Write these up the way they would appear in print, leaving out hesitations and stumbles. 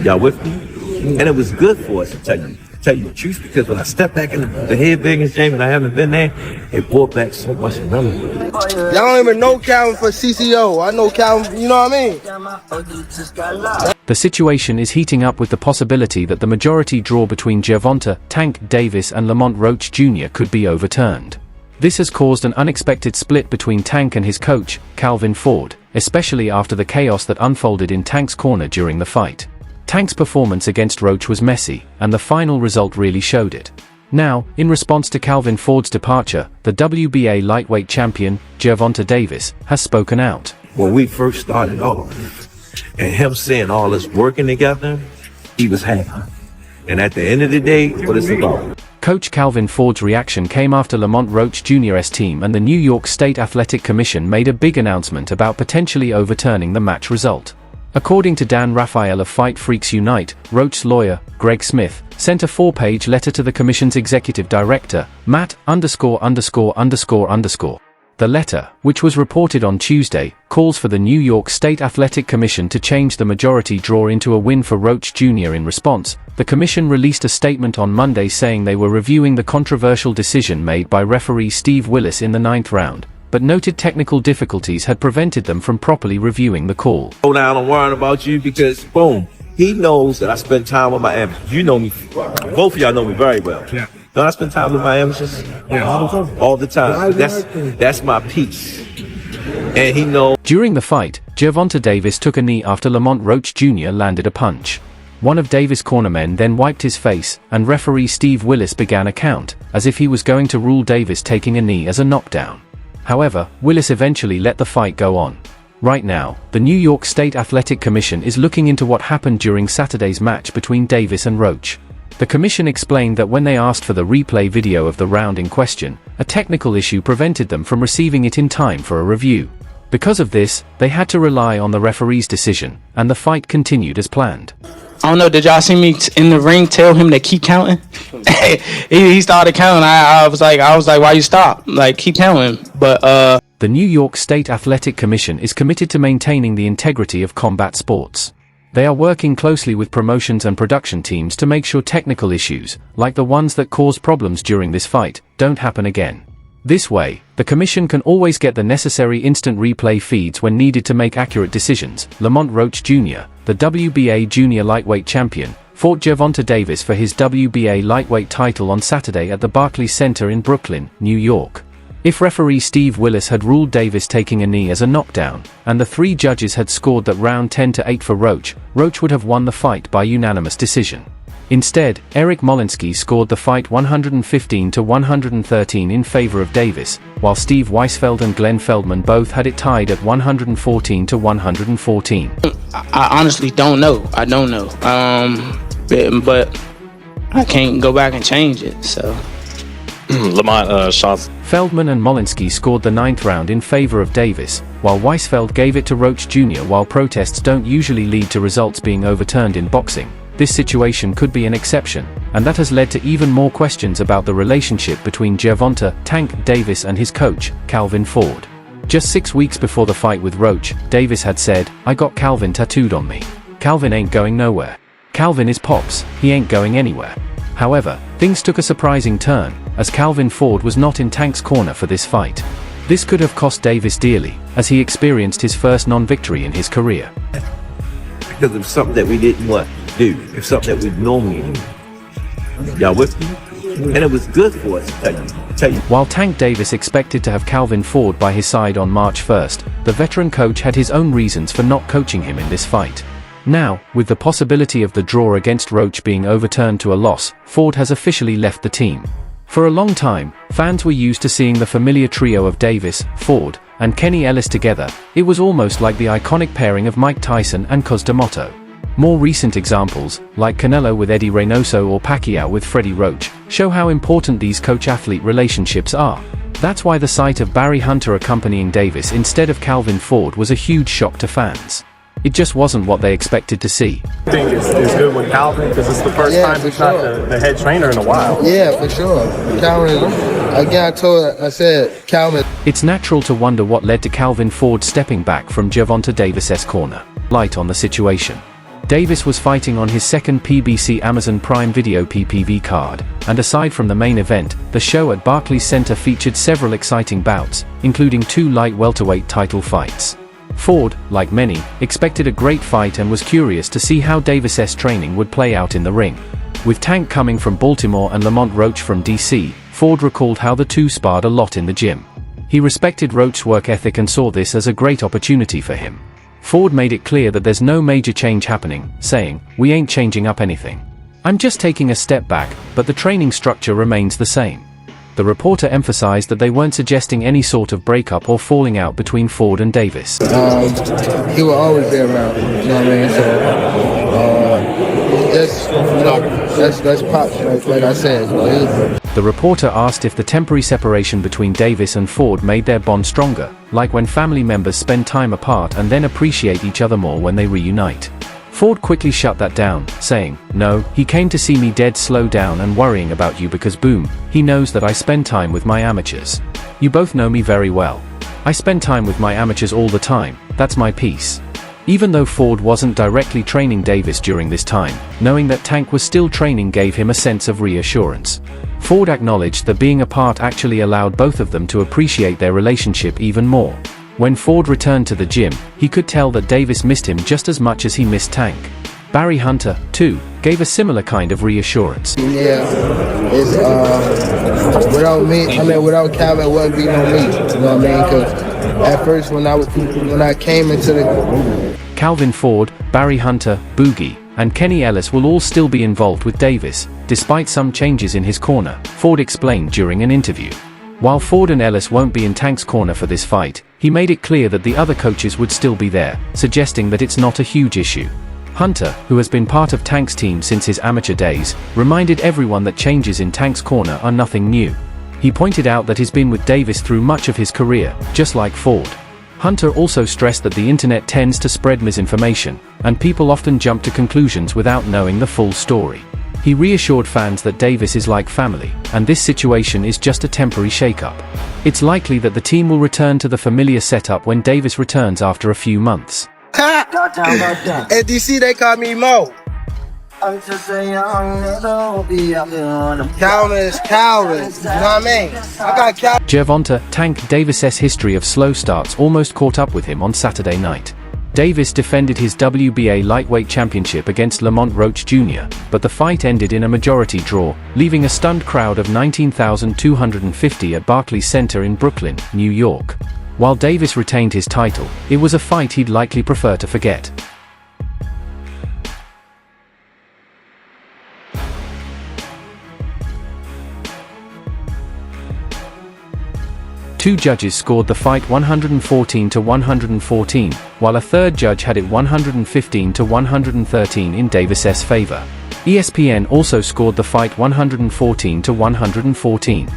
Y'all with me? And it was good for us, to tell you the truth, because when I stepped back in the head biggest game and I haven't been there, it brought back so much memory. Y'all don't even know Calvin for CCO. I know Calvin, you know what I mean? The situation is heating up with the possibility that the majority draw between Gervonta "Tank" Davis and Lamont Roach Jr. could be overturned. This has caused an unexpected split between Tank and his coach, Calvin Ford, especially after the chaos that unfolded in Tank's corner during the fight. Tank's performance against Roach was messy, and the final result really showed it. Now, in response to Calvin Ford's departure, the WBA lightweight champion, Gervonta Davis, has spoken out. When we first started off, and him seeing all us working together, he was happy. And at the end of the day, what it's about. Coach Calvin Ford's reaction came after Lamont Roach Jr.'s team and the New York State Athletic Commission made a big announcement about potentially overturning the match result. According to Dan Raphael of Fight Freaks Unite, Roach's lawyer, Greg Smith, sent a 4-page letter to the commission's executive director, Matt ______. The letter, which was reported on Tuesday, calls for the New York State Athletic Commission to change the majority draw into a win for Roach Jr. In response, the commission released a statement on Monday saying they were reviewing the controversial decision made by referee Steve Willis in the 9th round, but noted technical difficulties had prevented them from properly reviewing the call. Oh, now I'm worrying about you because, boom, he knows that I spend time with my amateurs. You know me, both of y'all know me very well. Yeah. Don't I spend time with my amateurs? Yeah, all the time. That's my piece. And he knows. During the fight, Gervonta Davis took a knee after Lamont Roach Jr. landed a punch. One of Davis' cornermen then wiped his face, and referee Steve Willis began a count, as if he was going to rule Davis taking a knee as a knockdown. However, Willis eventually let the fight go on. Right now, the New York State Athletic Commission is looking into what happened during Saturday's match between Davis and Roach. The commission explained that when they asked for the replay video of the round in question, a technical issue prevented them from receiving it in time for a review. Because of this, they had to rely on the referee's decision, and the fight continued as planned. I don't know, did y'all see me in the ring tell him to keep counting? he started counting. I was like, why you stop? Like, keep counting. But the New York State Athletic Commission is committed to maintaining the integrity of combat sports. They are working closely with promotions and production teams to make sure technical issues, like the ones that caused problems during this fight, don't happen again. This way, the commission can always get the necessary instant replay feeds when needed to make accurate decisions. Lamont Roach Jr., the WBA junior lightweight champion, fought Gervonta Davis for his WBA lightweight title on Saturday at the Barclays Center in Brooklyn, New York. If referee Steve Willis had ruled Davis taking a knee as a knockdown, and the 3 judges had scored that round 10-8 for Roach, Roach would have won the fight by unanimous decision. Instead, Eric Molinsky scored the fight 115-113 in favor of Davis, while Steve Weisfeld and Glenn Feldman both had it tied at 114-114. I honestly don't know. I don't know. But I can't go back and change it, so. Lamont shots. Feldman and Molinsky scored the 9th round in favor of Davis, while Weisfeld gave it to Roach Jr. While protests don't usually lead to results being overturned in boxing, this situation could be an exception, and that has led to even more questions about the relationship between Gervonta "Tank" Davis and his coach, Calvin Ford. Just 6 weeks before the fight with Roach, Davis had said, "I got Calvin tattooed on me. Calvin ain't going nowhere. Calvin is Pops, he ain't going anywhere." However, things took a surprising turn, as Calvin Ford was not in Tank's corner for this fight. This could have cost Davis dearly, as he experienced his first non-victory in his career. Because of something that we didn't want to do. It's something that we normally do. Y'all with me? And it was good for us, to tell you. While Tank Davis expected to have Calvin Ford by his side on March 1st, the veteran coach had his own reasons for not coaching him in this fight. Now, with the possibility of the draw against Roach being overturned to a loss, Ford has officially left the team. For a long time, fans were used to seeing the familiar trio of Davis, Ford, and Kenny Ellis together. It was almost like the iconic pairing of Mike Tyson and Cus D'Amato. More recent examples, like Canelo with Eddie Reynoso or Pacquiao with Freddie Roach, show how important these coach-athlete relationships are. That's why the sight of Barry Hunter accompanying Davis instead of Calvin Ford was a huge shock to fans. It just wasn't what they expected to see. I think it's good with Calvin because it's the first time he's not the head trainer in a while. Yeah, for sure. Calvin, again, I said, Calvin. It's natural to wonder what led to Calvin Ford stepping back from Gervonta Davis's corner. Light on the situation. Davis was fighting on his second PBC Amazon Prime Video PPV card, and aside from the main event, the show at Barclays Center featured several exciting bouts, including 2 light welterweight title fights. Ford, like many, expected a great fight and was curious to see how Davis's training would play out in the ring. With Tank coming from Baltimore and Lamont Roach from DC, Ford recalled how the two sparred a lot in the gym. He respected Roach's work ethic and saw this as a great opportunity for him. Ford made it clear that there's no major change happening, saying, "We ain't changing up anything. I'm just taking a step back, but the training structure remains the same." The reporter emphasized that they weren't suggesting any sort of breakup or falling out between Ford and Davis. He will always be around, you know what I mean? So, that's Pops, like I said. The reporter asked if the temporary separation between Davis and Ford made their bond stronger, like when family members spend time apart and then appreciate each other more when they reunite. Ford quickly shut that down, saying, "No, he came to see me dead slow down and worrying about you because boom, he knows that I spend time with my amateurs. You both know me very well. I spend time with my amateurs all the time, that's my piece." Even though Ford wasn't directly training Davis during this time, knowing that Tank was still training gave him a sense of reassurance. Ford acknowledged that being apart actually allowed both of them to appreciate their relationship even more. When Ford returned to the gym, he could tell that Davis missed him just as much as he missed Tank. Barry Hunter, too, gave a similar kind of reassurance. Yeah, it's, without me, without Calvin, it wouldn't be no me, you know what I mean? Because at first when I came into the... Calvin Ford, Barry Hunter, Boogie, and Kenny Ellis will all still be involved with Davis, despite some changes in his corner, Ford explained during an interview. While Ford and Ellis won't be in Tank's corner for this fight, he made it clear that the other coaches would still be there, suggesting that it's not a huge issue. Hunter, who has been part of Tank's team since his amateur days, reminded everyone that changes in Tank's corner are nothing new. He pointed out that he's been with Davis through much of his career, just like Ford. Hunter also stressed that the internet tends to spread misinformation, and people often jump to conclusions without knowing the full story. He reassured fans that Davis is like family, and this situation is just a temporary shakeup. It's likely that the team will return to the familiar setup when Davis returns after a few months. At DC, they call me Mo. Calvin is Calvin, you know what I mean? I got Calvin. Gervonta "Tank" Davis's history of slow starts almost caught up with him on Saturday night. Davis defended his WBA lightweight championship against Lamont Roach Jr., but the fight ended in a majority draw, leaving a stunned crowd of 19,250 at Barclays Center in Brooklyn, New York. While Davis retained his title, it was a fight he'd likely prefer to forget. Two judges scored the fight 114-114, while a third judge had it 115-113 in Davis's favor. ESPN also scored the fight 114-114.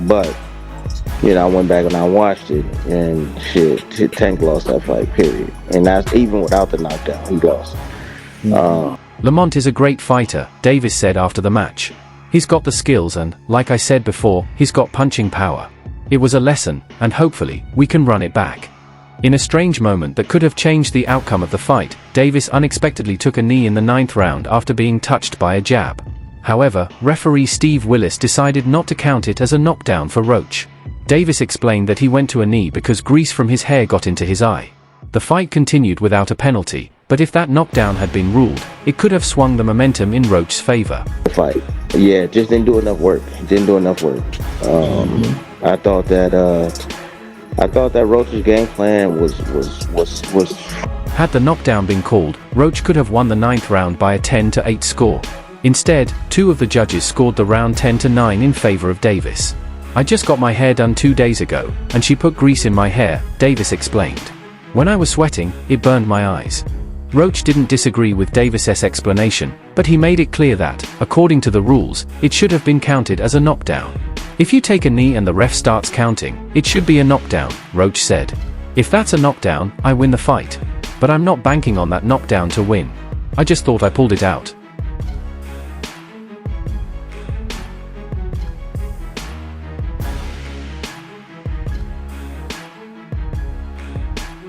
But, I went back and I watched it, and shit, Tank lost that fight, period. And that's even without the knockdown, he lost. Lamont is a great fighter, Davis said after the match. He's got the skills and, like I said before, he's got punching power. It was a lesson, and hopefully, we can run it back. In a strange moment that could have changed the outcome of the fight, Davis unexpectedly took a knee in the 9th round after being touched by a jab. However, referee Steve Willis decided not to count it as a knockdown for Roach. Davis explained that he went to a knee because grease from his hair got into his eye. The fight continued without a penalty, but if that knockdown had been ruled, it could have swung the momentum in Roach's favor. Fight. Yeah, just didn't do enough work. I thought that Roach's game plan was. Had the knockdown been called, Roach could have won the 9th round by a 10-8 score. Instead, 2 of the judges scored the round 10-9 in favor of Davis. "I just got my hair done 2 days ago, and she put grease in my hair," Davis explained. "When I was sweating, it burned my eyes." Roach didn't disagree with Davis's explanation, but he made it clear that, according to the rules, it should have been counted as a knockdown. "If you take a knee and the ref starts counting, it should be a knockdown," Roach said. "If that's a knockdown, I win the fight. But I'm not banking on that knockdown to win. I just thought I pulled it out."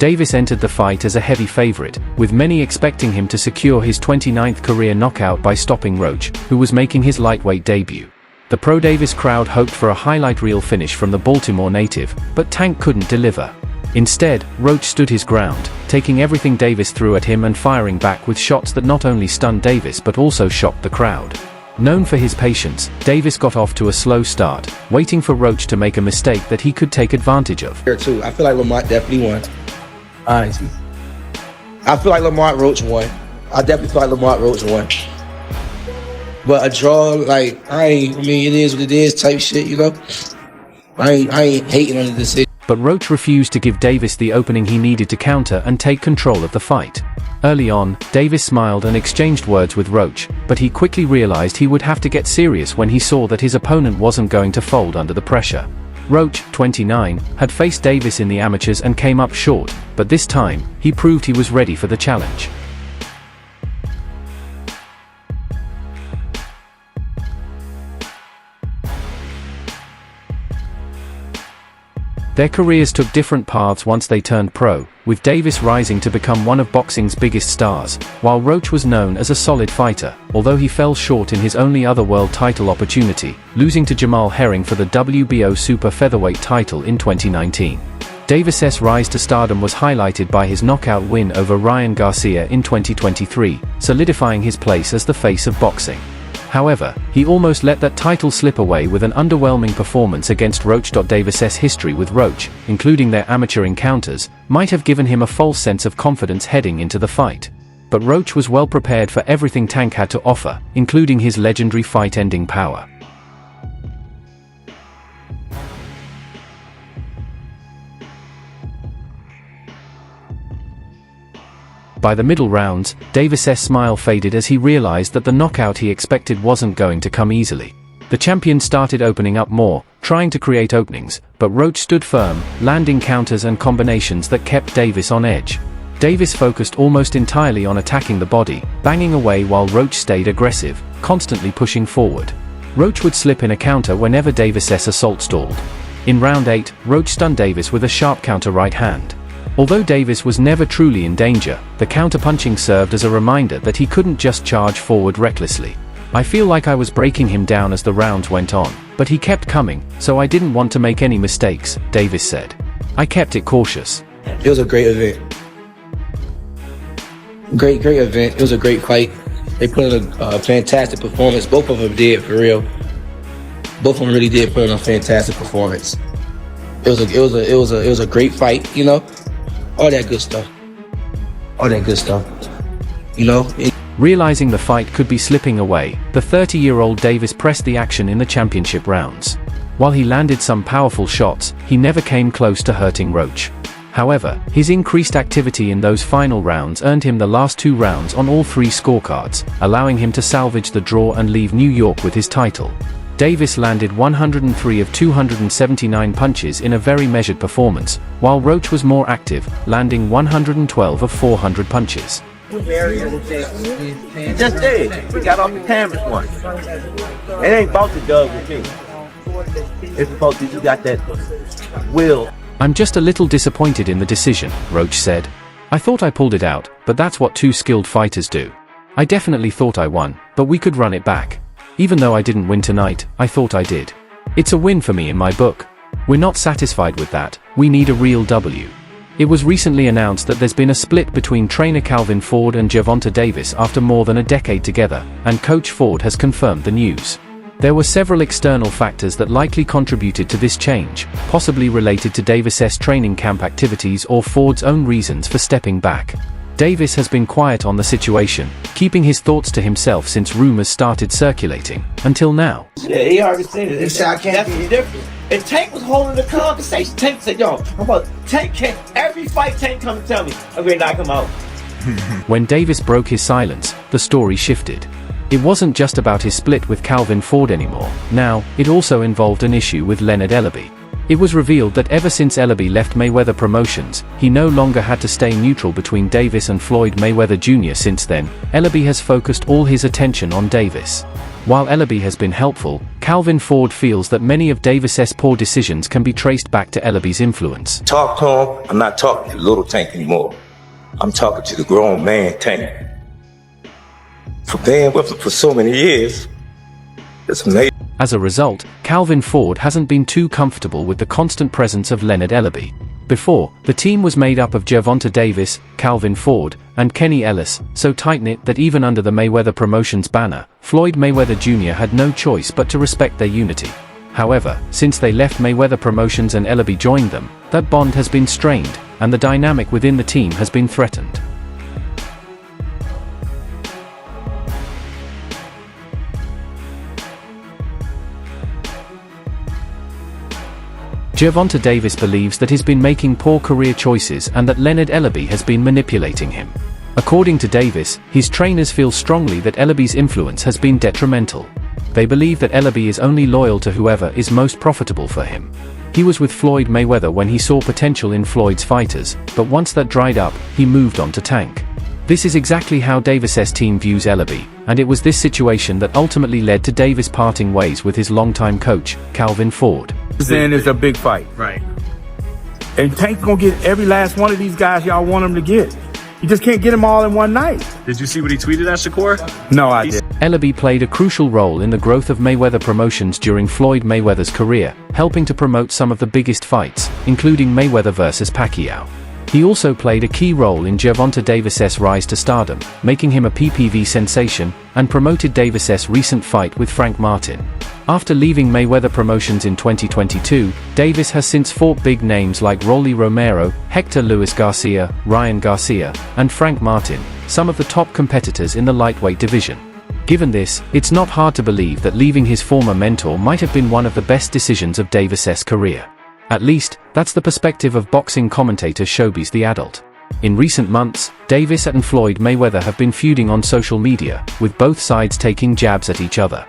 Davis entered the fight as a heavy favorite, with many expecting him to secure his 29th career knockout by stopping Roach, who was making his lightweight debut. The pro-Davis crowd hoped for a highlight reel finish from the Baltimore native, but Tank couldn't deliver. Instead, Roach stood his ground, taking everything Davis threw at him and firing back with shots that not only stunned Davis but also shocked the crowd. Known for his patience, Davis got off to a slow start, waiting for Roach to make a mistake that he could take advantage of. Here too, I feel like Lamont definitely won. Honestly, I feel like Lamont Roach won. I definitely feel like Lamont Roach won. But a draw, like I mean, it is what it is, type shit, you know. I ain't hating on the decision. But Roach refused to give Davis the opening he needed to counter and take control of the fight. Early on, Davis smiled and exchanged words with Roach, but he quickly realized he would have to get serious when he saw that his opponent wasn't going to fold under the pressure. Roach, 29, had faced Davis in the amateurs and came up short, but this time, he proved he was ready for the challenge. Their careers took different paths once they turned pro, with Davis rising to become one of boxing's biggest stars, while Roach was known as a solid fighter, although he fell short in his only other world title opportunity, losing to Jamal Herring for the WBO super featherweight title in 2019. Davis's rise to stardom was highlighted by his knockout win over Ryan Garcia in 2023, solidifying his place as the face of boxing. However, he almost let that title slip away with an underwhelming performance against Roach. Davis's history with Roach, including their amateur encounters, might have given him a false sense of confidence heading into the fight. But Roach was well prepared for everything Tank had to offer, including his legendary fight-ending power. By the middle rounds, Davis's smile faded as he realized that the knockout he expected wasn't going to come easily. The champion started opening up more, trying to create openings, but Roach stood firm, landing counters and combinations that kept Davis on edge. Davis focused almost entirely on attacking the body, banging away while Roach stayed aggressive, constantly pushing forward. Roach would slip in a counter whenever Davis's assault stalled. In round 8, Roach stunned Davis with a sharp counter right hand. Although Davis was never truly in danger, the counterpunching served as a reminder that he couldn't just charge forward recklessly. I feel like I was breaking him down as the rounds went on, but he kept coming, so I didn't want to make any mistakes, Davis said. I kept it cautious. It was a great event. Great event. It was a great fight. They put in a fantastic performance. Both of them did, for real. Both of them really did put in a fantastic performance. It was a great fight, you know. All that good stuff. You know? Realizing the fight could be slipping away, the 30-year-old Davis pressed the action in the championship rounds. While he landed some powerful shots, he never came close to hurting Roach. However, his increased activity in those final rounds earned him the last 2 rounds on all 3 scorecards, allowing him to salvage the draw and leave New York with his title. Davis landed 103 of 279 punches in a very measured performance, while Roach was more active, landing 112 of 400 punches. He just did. We got off the canvas one. It ain't about the dub with me. It's about that you got that will. I'm just a little disappointed in the decision, Roach said. I thought I pulled it out, but that's what 2 skilled fighters do. I definitely thought I won, but we could run it back. Even though I didn't win tonight, I thought I did. It's a win for me in my book. We're not satisfied with that, we need a real W. It was recently announced that there's been a split between trainer Calvin Ford and Gervonta Davis after more than a decade together, and Coach Ford has confirmed the news. There were several external factors that likely contributed to this change, possibly related to Davis's training camp activities or Ford's own reasons for stepping back. Davis has been quiet on the situation, keeping his thoughts to himself since rumors started circulating, until now. Yeah, he already seen it. That's the difference. If Tank was holding the conversation, Tank said, yo, how about Tank can't, every fight Tank come and tell me, I'm gonna knock him out. When Davis broke his silence, the story shifted. It wasn't just about his split with Calvin Ford anymore. Now, it also involved an issue with Leonard Elby. It was revealed that ever since Elby left Mayweather Promotions, he no longer had to stay neutral between Davis and Floyd Mayweather Jr. Since then, Elby has focused all his attention on Davis. While Elby has been helpful, Calvin Ford feels that many of Davis's poor decisions can be traced back to Elby's influence. Talk to him. I'm not talking to little Tank anymore. I'm talking to the grown man Tank. For being with him for so many years, it's amazing. As a result, Calvin Ford hasn't been too comfortable with the constant presence of Leonard Elby. Before, the team was made up of Gervonta Davis, Calvin Ford, and Kenny Ellis, so tight-knit that even under the Mayweather Promotions banner, Floyd Mayweather Jr. had no choice but to respect their unity. However, since they left Mayweather Promotions and Elby joined them, that bond has been strained, and the dynamic within the team has been threatened. Gervonta Davis believes that he's been making poor career choices and that Leonard Elby has been manipulating him. According to Davis, his trainers feel strongly that Elby's influence has been detrimental. They believe that Elby is only loyal to whoever is most profitable for him. He was with Floyd Mayweather when he saw potential in Floyd's fighters, but once that dried up, he moved on to Tank. This is exactly how Davis's team views Elby, and it was this situation that ultimately led to Davis parting ways with his longtime coach, Calvin Ford. Then it's a big fight. Right. And Tank's gonna get every last one of these guys y'all want him to get. You just can't get them all in one night. Did you see what he tweeted at Shakur? No, I didn't. Elby played a crucial role in the growth of Mayweather Promotions during Floyd Mayweather's career, helping to promote some of the biggest fights, including Mayweather vs. Pacquiao. He also played a key role in Gervonta Davis's rise to stardom, making him a PPV sensation, and promoted Davis's recent fight with Frank Martin. After leaving Mayweather Promotions in 2022, Davis has since fought big names like Rolly Romero, Hector Luis Garcia, Ryan Garcia, and Frank Martin, some of the top competitors in the lightweight division. Given this, it's not hard to believe that leaving his former mentor might have been one of the best decisions of Davis's career. At least, that's the perspective of boxing commentator Showbiz the Adult. In recent months, Davis and Floyd Mayweather have been feuding on social media, with both sides taking jabs at each other.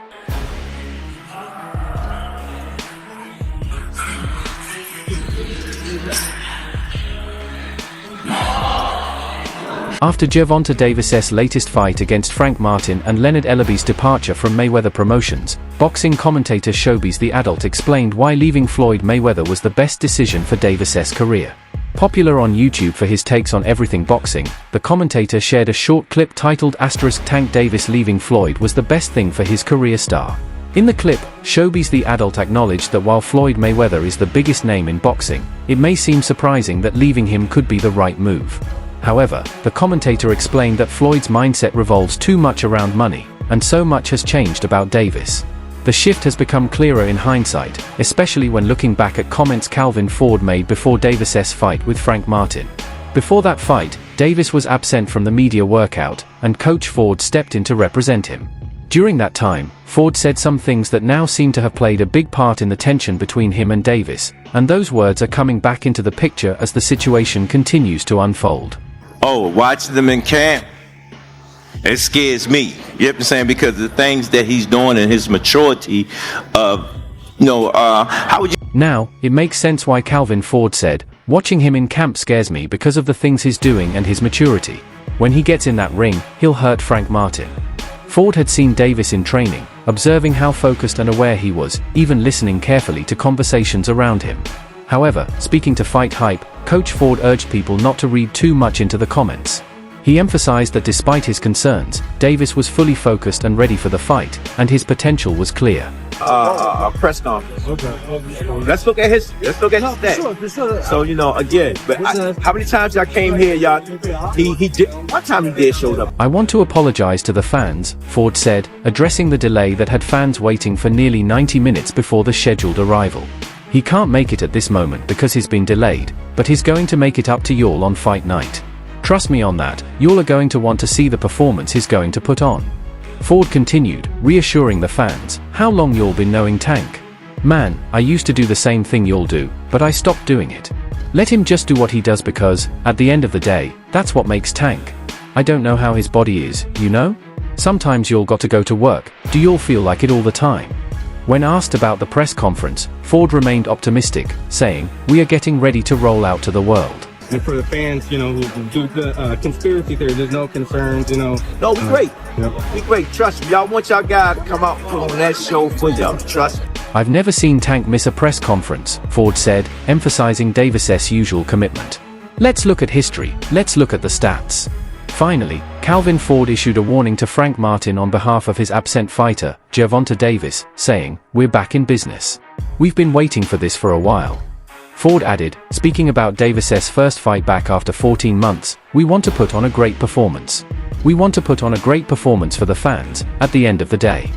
After Gervonta Davis's latest fight against Frank Martin and Leonard Elby's departure from Mayweather Promotions, boxing commentator Showbiz the Adult explained why leaving Floyd Mayweather was the best decision for Davis's career. Popular on YouTube for his takes on everything boxing, the commentator shared a short clip titled Tank Davis leaving Floyd was the best thing for his career star. In the clip, Showbiz the Adult acknowledged that while Floyd Mayweather is the biggest name in boxing, it may seem surprising that leaving him could be the right move. However, the commentator explained that Floyd's mindset revolves too much around money, and so much has changed about Davis. The shift has become clearer in hindsight, especially when looking back at comments Calvin Ford made before Davis's fight with Frank Martin. Before that fight, Davis was absent from the media workout, and Coach Ford stepped in to represent him. During that time, Ford said some things that now seem to have played a big part in the tension between him and Davis, and those words are coming back into the picture as the situation continues to unfold. Oh, watching them in camp, it scares me. You know what I'm saying? Because of the things that he's doing and his maturity of, how would you... Now, it makes sense why Calvin Ford said, watching him in camp scares me because of the things he's doing and his maturity. When he gets in that ring, he'll hurt Frank Martin. Ford had seen Davis in training, observing how focused and aware he was, even listening carefully to conversations around him. However, speaking to Fight Hype, Coach Ford urged people not to read too much into the comments. He emphasized that despite his concerns, Davis was fully focused and ready for the fight, and his potential was clear. Press conference. Let's look at his stats. So again, but how many times y'all came here? Y'all, he did. One time he did showed up. I want to apologize to the fans, Ford said, addressing the delay that had fans waiting for nearly 90 minutes before the scheduled arrival. He can't make it at this moment because he's been delayed, but he's going to make it up to y'all on fight night. Trust me on that, y'all are going to want to see the performance he's going to put on. Ford continued, reassuring the fans, how long y'all been knowing Tank? Man, I used to do the same thing y'all do, but I stopped doing it. Let him just do what he does because, at the end of the day, that's what makes Tank. I don't know how his body is, you know? Sometimes y'all got to go to work, do y'all feel like it all the time? When asked about the press conference, Ford remained optimistic, saying, "We are getting ready to roll out to the world." And for the fans, you know, who do the conspiracy theory, there's no concerns, you know. No, we great. We great. Trust me. Y'all want y'all guys to come out and put on that show for y'all. Trust me. "I've never seen Tank miss a press conference," Ford said, emphasizing Davis's usual commitment. "Let's look at history, let's look at the stats." Finally, Calvin Ford issued a warning to Frank Martin on behalf of his absent fighter, Gervonta Davis, saying, "We're back in business. We've been waiting for this for a while." Ford added, speaking about Davis's first fight back after 14 months, "We want to put on a great performance. We want to put on a great performance for the fans, at the end of the day."